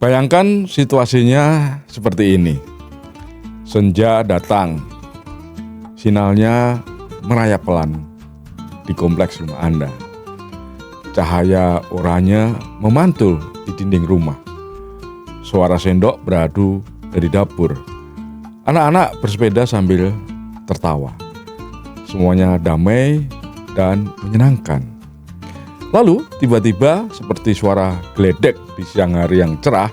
Bayangkan situasinya seperti ini. Senja datang, sinyalnya merayap pelan di kompleks rumah Anda. Cahaya oranye memantul di dinding rumah. Suara sendok beradu dari dapur. Anak-anak bersepeda sambil tertawa. Semuanya damai dan menyenangkan. Lalu tiba-tiba seperti suara geledek di siang hari yang cerah,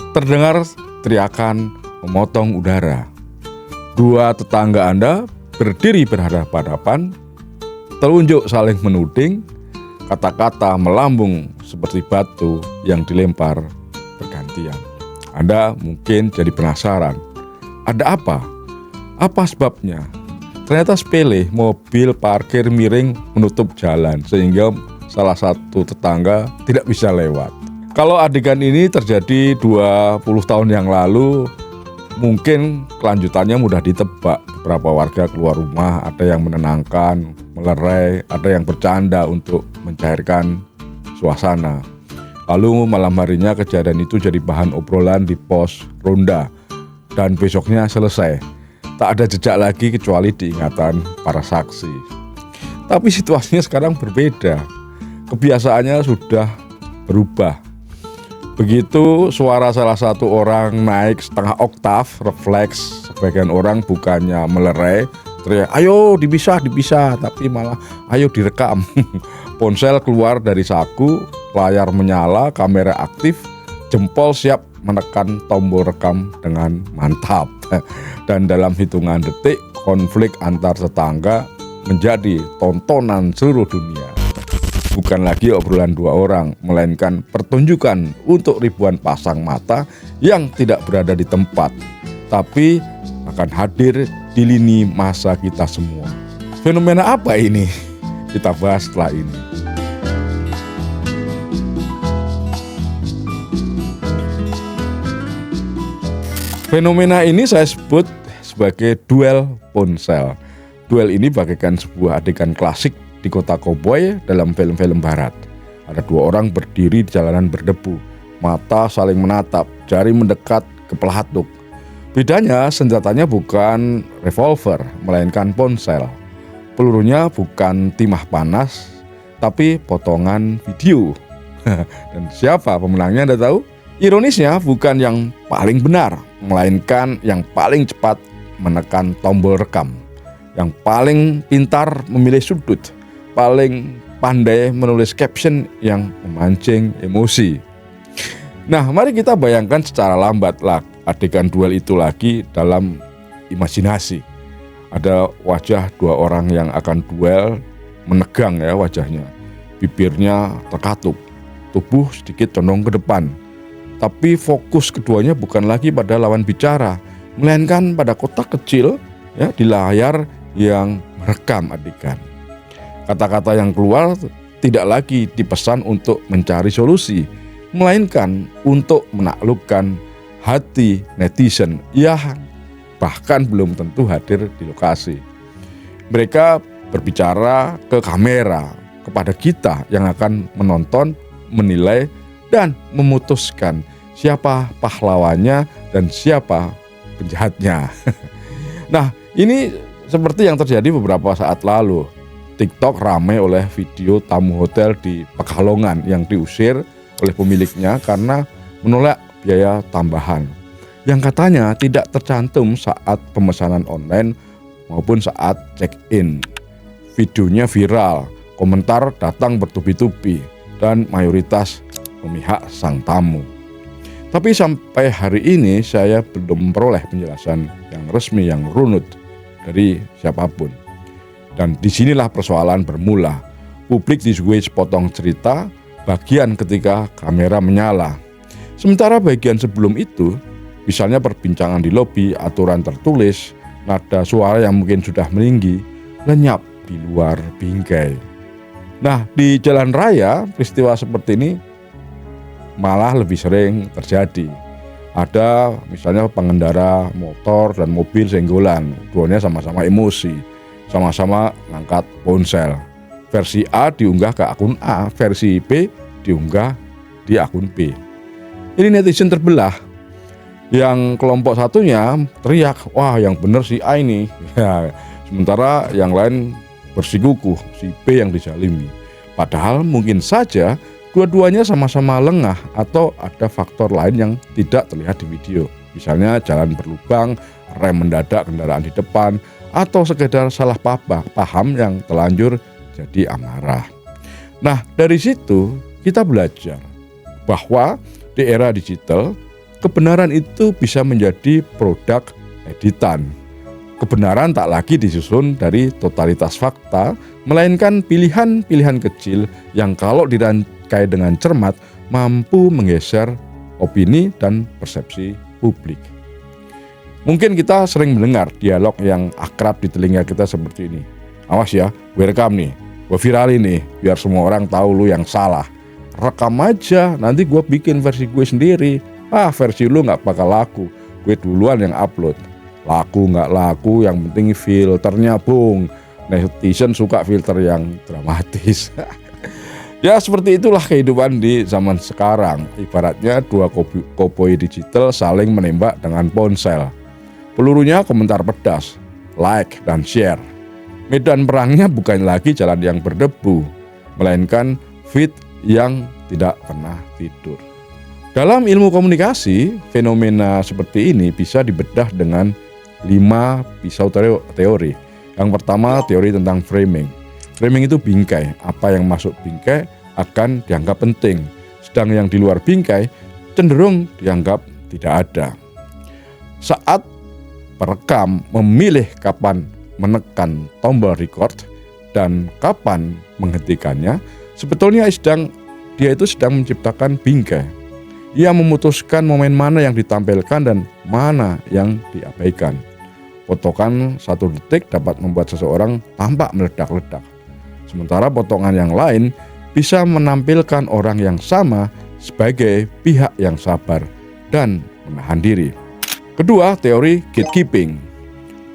terdengar teriakan memotong udara. Dua tetangga Anda berdiri berhadapan-hadapan, telunjuk saling menuding, kata-kata melambung seperti batu yang dilempar bergantian. Anda mungkin jadi penasaran, ada apa? Apa sebabnya? Ternyata sepele, mobil parkir miring menutup jalan sehingga salah satu tetangga tidak bisa lewat. Kalau adegan ini terjadi 20 tahun yang lalu, mungkin kelanjutannya mudah ditebak. Beberapa warga keluar rumah, ada yang menenangkan, melerai, ada yang bercanda untuk mencairkan suasana. Lalu malam harinya kejadian itu jadi bahan obrolan di pos ronda, dan besoknya selesai. Tak ada jejak lagi kecuali diingatan para saksi. Tapi situasinya sekarang berbeda. Kebiasaannya sudah berubah. Begitu suara salah satu orang naik setengah oktav, refleks sebagian orang bukannya melerai, teriak, ayo dipisah, tapi malah ayo direkam. Ponsel keluar dari saku, layar menyala, kamera aktif, jempol siap menekan tombol rekam dengan mantap. Dan dalam hitungan detik, konflik antar tetangga menjadi tontonan seluruh dunia. Bukan lagi obrolan dua orang, melainkan pertunjukan untuk ribuan pasang mata yang tidak berada di tempat, tapi akan hadir di lini masa kita semua. Fenomena apa ini? Kita bahas setelah ini. Fenomena ini saya sebut sebagai duel ponsel. Duel ini bagaikan sebuah adegan klasik di kota koboi dalam film-film barat. Ada dua orang berdiri di jalanan berdebu, mata saling menatap, jari mendekat ke pelatuk. Bedanya senjatanya bukan revolver, melainkan ponsel. Pelurunya bukan timah panas, tapi potongan video. Dan siapa pemenangnya Anda tahu? Ironisnya bukan yang paling benar, melainkan yang paling cepat menekan tombol rekam, yang paling pintar memilih sudut, paling pandai menulis caption yang memancing emosi. Nah, mari kita bayangkan secara lambat lah adegan duel itu lagi dalam imajinasi. Ada wajah dua orang yang akan duel, menegang ya wajahnya. Bibirnya terkatup, tubuh sedikit condong ke depan. Tapi fokus keduanya bukan lagi pada lawan bicara, melainkan pada kotak kecil ya di layar yang merekam adegan. Kata-kata yang keluar tidak lagi dipesan untuk mencari solusi, melainkan untuk menaklukkan hati netizen yang bahkan belum tentu hadir di lokasi. Mereka berbicara ke kamera, kepada kita yang akan menonton, menilai, dan memutuskan siapa pahlawannya dan siapa penjahatnya. Nah, ini seperti yang terjadi beberapa saat lalu. TikTok ramai oleh video tamu hotel di Pekalongan yang diusir oleh pemiliknya karena menolak biaya tambahan yang katanya tidak tercantum saat pemesanan online maupun saat check-in. Videonya viral, komentar datang bertubi-tubi dan mayoritas memihak sang tamu. Tapi sampai hari ini saya belum memperoleh penjelasan yang resmi, yang runut dari siapapun. Dan disinilah persoalan bermula. Publik disuguhi sepotong cerita bagian ketika kamera menyala. Sementara bagian sebelum itu, misalnya perbincangan di lobi, aturan tertulis, nada suara yang mungkin sudah meninggi, lenyap di luar bingkai. Nah, di jalan raya, peristiwa seperti ini malah lebih sering terjadi. Ada misalnya pengendara motor dan mobil senggolan, duanya sama-sama emosi, sama-sama ngangkat ponsel. Versi A diunggah ke akun A, versi B diunggah di akun B. Ini netizen terbelah. Yang kelompok satunya teriak, wah yang bener si A ini. Ya, sementara yang lain bersikukuh, si B yang dizalimi. Padahal mungkin saja dua-duanya sama-sama lengah atau ada faktor lain yang tidak terlihat di video. Misalnya jalan berlubang, rem mendadak kendaraan di depan, atau sekedar salah paham yang telanjur jadi amarah. Nah, dari situ kita belajar bahwa di era digital, kebenaran itu bisa menjadi produk editan. Kebenaran tak lagi disusun dari totalitas fakta, melainkan pilihan-pilihan kecil yang kalau dirangkai dengan cermat mampu menggeser opini dan persepsi publik. Mungkin kita sering mendengar dialog yang akrab di telinga kita seperti ini. Awas ya, gue rekam nih, gue viralin nih, biar semua orang tahu lu yang salah. Rekam aja, nanti gue bikin versi gue sendiri. Versi lu gak bakal laku, gue duluan yang upload. Laku gak laku, yang penting filternya bung. Netizen suka filter yang dramatis. Ya seperti itulah kehidupan di zaman sekarang. Ibaratnya dua koboi digital saling menembak dengan ponsel. Pelurunya komentar pedas, like dan share. Medan perangnya bukan lagi jalan yang berdebu, melainkan feed yang tidak pernah tidur. Dalam ilmu komunikasi, fenomena seperti ini bisa dibedah dengan 5 pisau teori. Yang pertama, teori tentang framing. Framing itu bingkai, apa yang masuk bingkai akan dianggap penting, sedang yang di luar bingkai cenderung dianggap tidak ada. Saat perekam memilih kapan menekan tombol record dan kapan menghentikannya, sebetulnya dia itu sedang menciptakan bingkai. Ia memutuskan momen mana yang ditampilkan dan mana yang diabaikan. Potongan 1 detik dapat membuat seseorang tampak meledak-ledak. Sementara potongan yang lain bisa menampilkan orang yang sama sebagai pihak yang sabar dan menahan diri. Kedua, teori gatekeeping.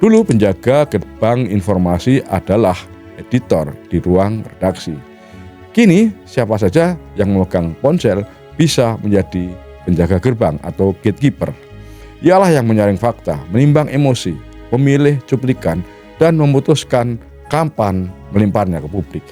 Dulu penjaga gerbang informasi adalah editor di ruang redaksi. Kini siapa saja yang memegang ponsel bisa menjadi penjaga gerbang atau gatekeeper. Ialah yang menyaring fakta, menimbang emosi, memilih cuplikan, dan memutuskan kapan melimparnya ke publik.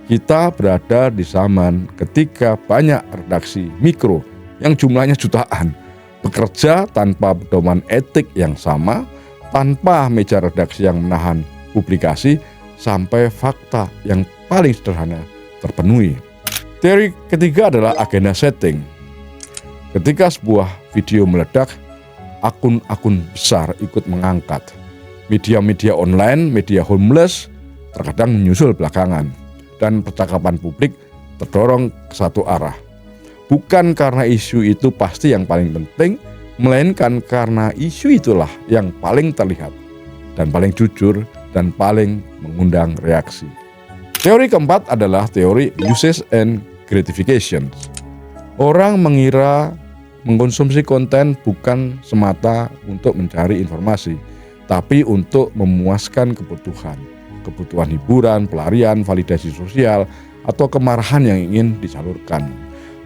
Kita berada di zaman ketika banyak redaksi mikro yang jumlahnya jutaan bekerja tanpa pedoman etik yang sama, tanpa meja redaksi yang menahan publikasi, sampai fakta yang paling sederhana terpenuhi. Teori ketiga adalah agenda setting. Ketika sebuah video meledak, akun-akun besar ikut mengangkat. Media-media online, media homeless terkadang menyusul belakangan. Dan percakapan publik terdorong ke satu arah. Bukan karena isu itu pasti yang paling penting, melainkan karena isu itulah yang paling terlihat, dan paling jujur, dan paling mengundang reaksi. Teori keempat adalah teori usage and gratification. Orang mengira mengkonsumsi konten bukan semata untuk mencari informasi, tapi untuk memuaskan kebutuhan hiburan, pelarian, validasi sosial, atau kemarahan yang ingin disalurkan.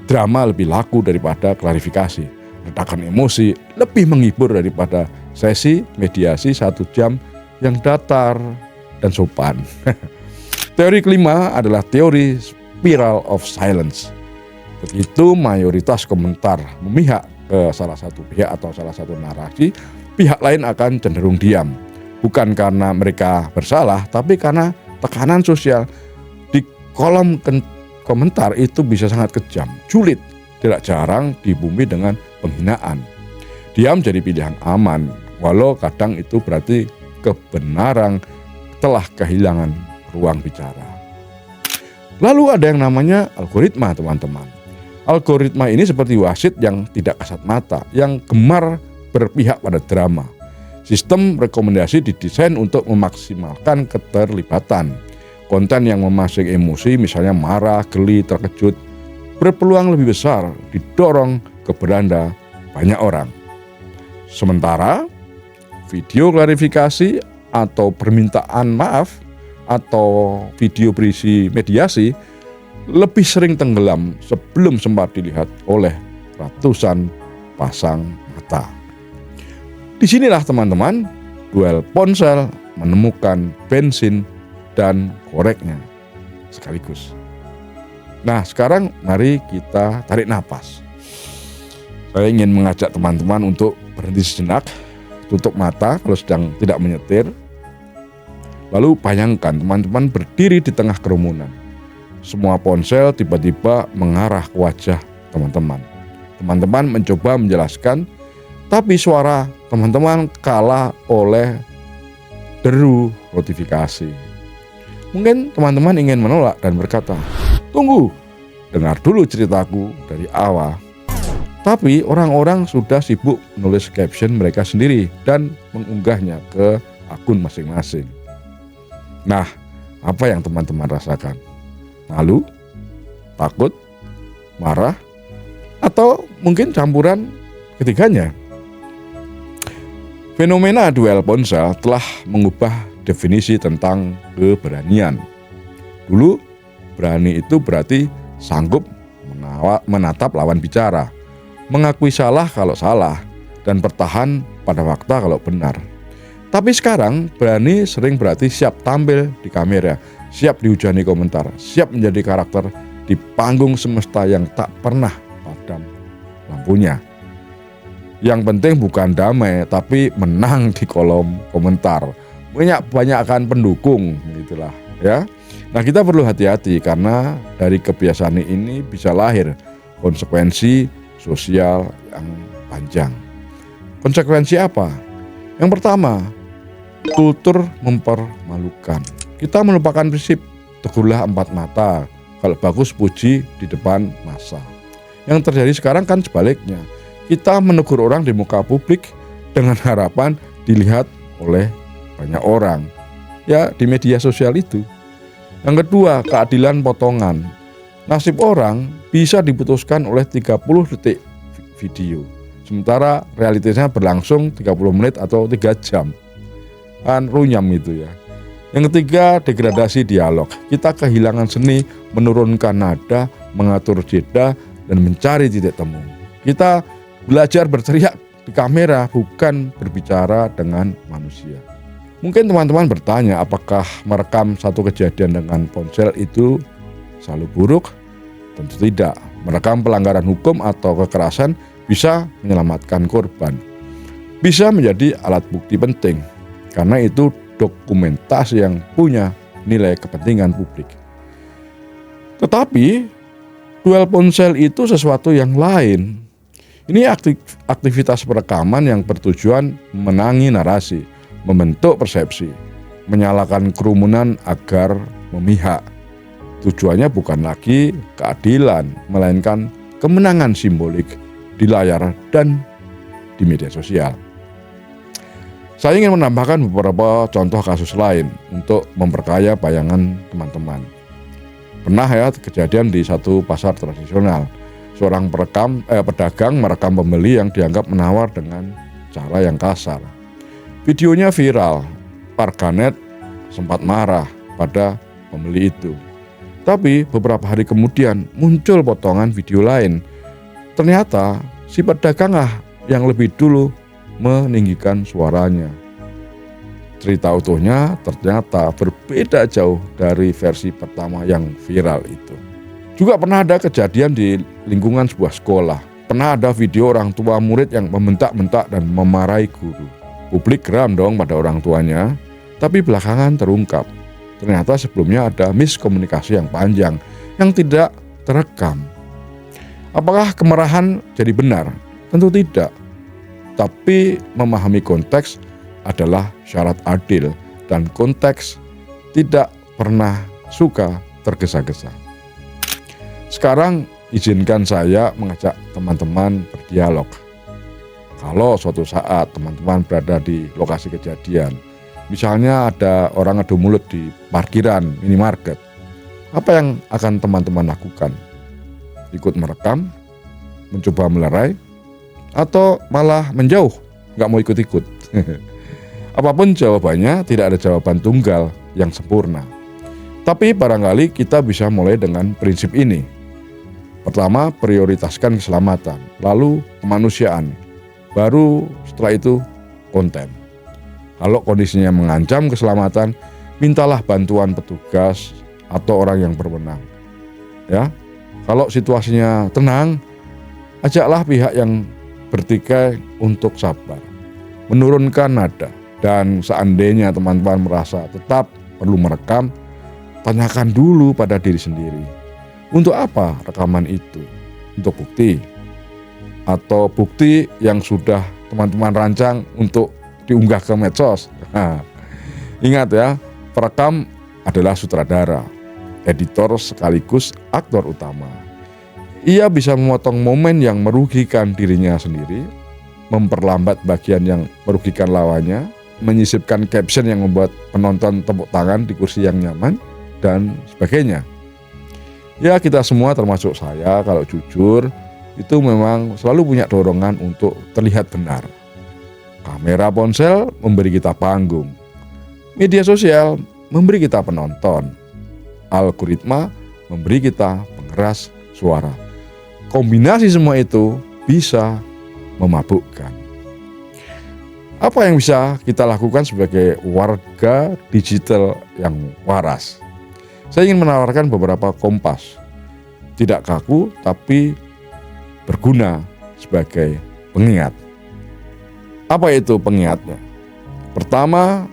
Drama lebih laku daripada klarifikasi. Retakan emosi lebih menghibur daripada sesi mediasi 1 jam yang datar dan sopan. Teori kelima adalah teori spiral of silence. Begitu mayoritas komentar memihak ke salah satu pihak atau salah satu narasi, pihak lain akan cenderung diam. Bukan karena mereka bersalah, tapi karena tekanan sosial di kolom komentar itu bisa sangat kejam, sulit, tidak jarang dibumbui dengan penghinaan. Diam jadi pilihan aman, walau kadang itu berarti kebenaran telah kehilangan ruang bicara. Lalu ada yang namanya algoritma, teman-teman. Algoritma ini seperti wasit yang tidak kasat mata, yang gemar berpihak pada drama. Sistem rekomendasi didesain untuk memaksimalkan keterlibatan. Konten yang memancing emosi, misalnya marah, geli, terkejut, berpeluang lebih besar didorong ke beranda banyak orang. Sementara video klarifikasi atau permintaan maaf atau video berisi mediasi lebih sering tenggelam sebelum sempat dilihat oleh ratusan pasang mata. Disinilah teman-teman, duel ponsel menemukan bensin dan koreknya sekaligus. Nah, sekarang mari kita tarik napas. Saya ingin mengajak teman-teman untuk berhenti sejenak, tutup mata kalau sedang tidak menyetir. Lalu bayangkan teman-teman berdiri di tengah kerumunan. Semua ponsel tiba-tiba mengarah ke wajah teman-teman. Teman-teman mencoba menjelaskan, tapi suara teman-teman kalah oleh deru notifikasi. Mungkin teman-teman ingin menolak dan berkata, "Tunggu, dengar dulu ceritaku dari awal." Tapi orang-orang sudah sibuk menulis caption mereka sendiri dan mengunggahnya ke akun masing-masing. Nah, apa yang teman-teman rasakan? Malu, takut, marah, atau mungkin campuran ketiganya? Fenomena duel ponsel telah mengubah definisi tentang keberanian. Dulu, berani itu berarti sanggup menatap lawan bicara, mengakui salah kalau salah, dan bertahan pada fakta kalau benar. Tapi sekarang, berani sering berarti siap tampil di kamera, siap dihujani komentar, siap menjadi karakter di panggung semesta yang tak pernah padam lampunya. Yang penting bukan damai, tapi menang di kolom komentar. Banyak pendukung, gitulah ya. Nah, kita perlu hati-hati karena dari kebiasaan ini bisa lahir konsekuensi sosial yang panjang. Konsekuensi apa? Yang pertama, kultur mempermalukan. Kita melupakan prinsip tegurlah empat mata, kalau bagus puji di depan massa. Yang terjadi sekarang kan sebaliknya. Kita menegur orang di muka publik dengan harapan dilihat oleh banyak orang. Ya, di media sosial itu. Yang kedua, keadilan potongan. Nasib orang bisa diputuskan oleh 30 detik video. Sementara realitasnya berlangsung 30 menit atau 3 jam. Kan runyam itu ya. Yang ketiga, degradasi dialog. Kita kehilangan seni menurunkan nada, mengatur jeda, dan mencari titik temu. Kita belajar berteriak di kamera, bukan berbicara dengan manusia. Mungkin teman-teman bertanya, apakah merekam satu kejadian dengan ponsel itu selalu buruk? Tentu tidak. Merekam pelanggaran hukum atau kekerasan bisa menyelamatkan korban. Bisa menjadi alat bukti penting, karena itu dokumentasi yang punya nilai kepentingan publik. Tetapi, duel ponsel itu sesuatu yang lain. Ini aktivitas perekaman yang bertujuan menangi narasi, membentuk persepsi, menyalakan kerumunan agar memihak. Tujuannya bukan lagi keadilan, melainkan kemenangan simbolik di layar dan di media sosial. Saya ingin menambahkan beberapa contoh kasus lain untuk memperkaya bayangan teman-teman. Pernah ya kejadian di satu pasar tradisional. Seorang pedagang merekam pembeli yang dianggap menawar dengan cara yang kasar. Videonya viral, warganet sempat marah pada pembeli itu. Tapi beberapa hari kemudian muncul potongan video lain. Ternyata si pedaganglah yang lebih dulu meninggikan suaranya. Cerita utuhnya ternyata berbeda jauh dari versi pertama yang viral itu. Juga pernah ada kejadian di lingkungan sebuah sekolah. Pernah ada video orang tua murid yang membentak-bentak dan memarahi guru. Publik geram dong pada orang tuanya, tapi belakangan terungkap. Ternyata sebelumnya ada miskomunikasi yang panjang yang tidak terekam. Apakah kemarahan jadi benar? Tentu tidak. Tapi memahami konteks adalah syarat adil, dan konteks tidak pernah suka tergesa-gesa. Sekarang izinkan saya mengajak teman-teman berdialog. Kalau suatu saat teman-teman berada di lokasi kejadian, misalnya ada orang adu mulut di parkiran minimarket, apa yang akan teman-teman lakukan? Ikut merekam, mencoba melerai, atau malah menjauh, nggak mau ikut-ikut? Apapun jawabannya, tidak ada jawaban tunggal yang sempurna. Tapi barangkali kita bisa mulai dengan prinsip ini. Pertama, prioritaskan keselamatan, lalu kemanusiaan, baru setelah itu konten. Kalau kondisinya mengancam keselamatan, mintalah bantuan petugas atau orang yang berwenang. Ya, kalau situasinya tenang, ajaklah pihak yang bertikai untuk sabar, menurunkan nada, dan seandainya teman-teman merasa tetap perlu merekam, tanyakan dulu pada diri sendiri, untuk apa rekaman itu? Untuk bukti? Atau bukti yang sudah teman-teman rancang untuk diunggah ke medsos? Nah, ingat ya, perekam adalah sutradara, editor sekaligus aktor utama. Ia bisa memotong momen yang merugikan dirinya sendiri, memperlambat bagian yang merugikan lawannya, menyisipkan caption yang membuat penonton tepuk tangan di kursi yang nyaman, dan sebagainya. Ya, kita semua termasuk saya kalau jujur itu memang selalu punya dorongan untuk terlihat benar. Kamera ponsel memberi kita panggung, media sosial memberi kita penonton, algoritma memberi kita pengeras suara. Kombinasi semua itu bisa memabukkan. Apa yang bisa kita lakukan sebagai warga digital yang waras? Saya ingin menawarkan beberapa kompas, tidak kaku tapi berguna sebagai pengingat. Apa itu pengingatnya? Pertama,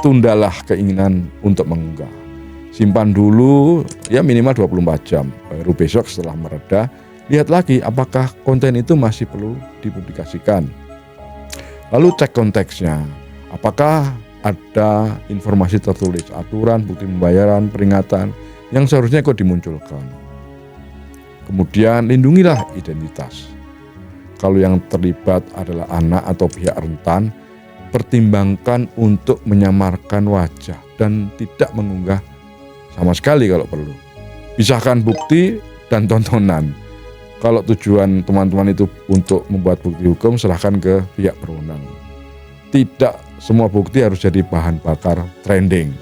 tundalah keinginan untuk mengunggah. Simpan dulu ya minimal 24 jam, baru besok setelah mereda, lihat lagi apakah konten itu masih perlu dipublikasikan. Lalu cek konteksnya, apakah ada informasi tertulis, aturan, bukti pembayaran, peringatan yang seharusnya kok dimunculkan. Kemudian lindungilah identitas. Kalau yang terlibat adalah anak atau pihak rentan, pertimbangkan untuk menyamarkan wajah dan tidak mengunggah sama sekali kalau perlu. Pisahkan bukti dan tontonan. Kalau tujuan teman-teman itu untuk membuat bukti hukum, serahkan ke pihak berwenang. Tidak semua bukti harus jadi bahan bakar trending.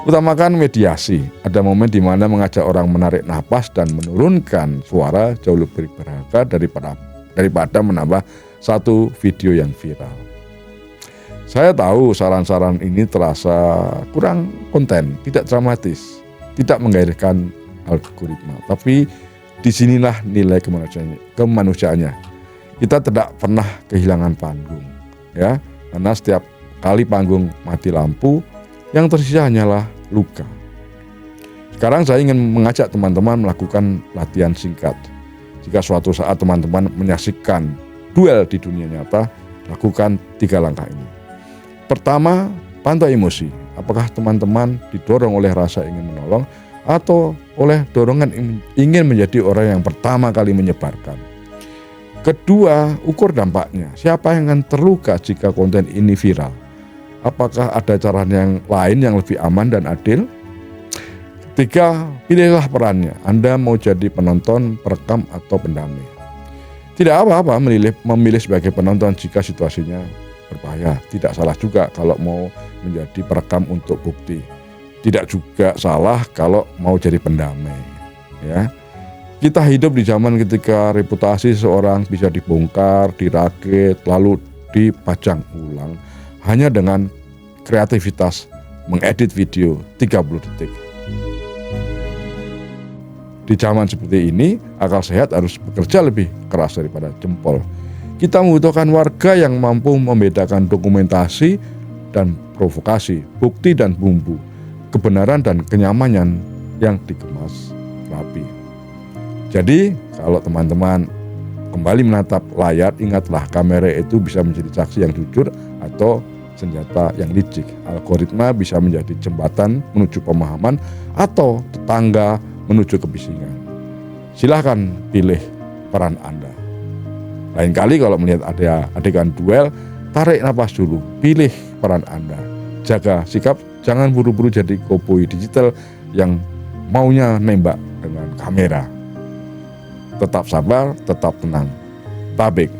Utamakan mediasi. Ada momen di mana mengajak orang menarik napas dan menurunkan suara jauh lebih berharga daripada menambah satu video yang viral. Saya tahu saran-saran ini terasa kurang konten, tidak dramatis, tidak menggairahkan algoritma, tapi disinilah nilai kemanusiaannya. Kita tidak pernah kehilangan panggung, ya, karena setiap kali panggung mati lampu, yang tersisa hanyalah luka. Sekarang saya ingin mengajak teman-teman melakukan latihan singkat. Jika suatu saat teman-teman menyaksikan duel di dunia nyata, lakukan 3 langkah ini. Pertama, pantau emosi. Apakah teman-teman didorong oleh rasa ingin menolong atau oleh dorongan ingin menjadi orang yang pertama kali menyebarkan? Kedua, ukur dampaknya. Siapa yang akan terluka jika konten ini viral? Apakah ada cara yang lain yang lebih aman dan adil? Ketiga, pilihlah perannya. Anda mau jadi penonton, perekam, atau pendamai. Tidak apa-apa memilih sebagai penonton jika situasinya berbahaya. Tidak salah juga kalau mau menjadi perekam untuk bukti. Tidak juga salah kalau mau jadi pendamai. Ya. Kita hidup di zaman ketika reputasi seseorang bisa dibongkar, dirakit, lalu dipajang ulang hanya dengan kreativitas mengedit video 30 detik. Di zaman seperti ini, akal sehat harus bekerja lebih keras daripada jempol. Kita membutuhkan warga yang mampu membedakan dokumentasi dan provokasi, bukti dan bumbu, kebenaran dan kenyamanan yang dikemas rapi. Jadi, kalau teman-teman kembali menatap layar, ingatlah kamera itu bisa menjadi saksi yang jujur atau senjata yang licik. Algoritma bisa menjadi jembatan menuju pemahaman atau tetangga menuju kebisingan. Silahkan pilih peran Anda. Lain kali kalau melihat ada adegan duel, tarik napas dulu, pilih peran Anda. Jaga sikap, jangan buru-buru jadi koboi digital yang maunya nembak dengan kamera. Tetap sabar, tetap tenang. Tabik.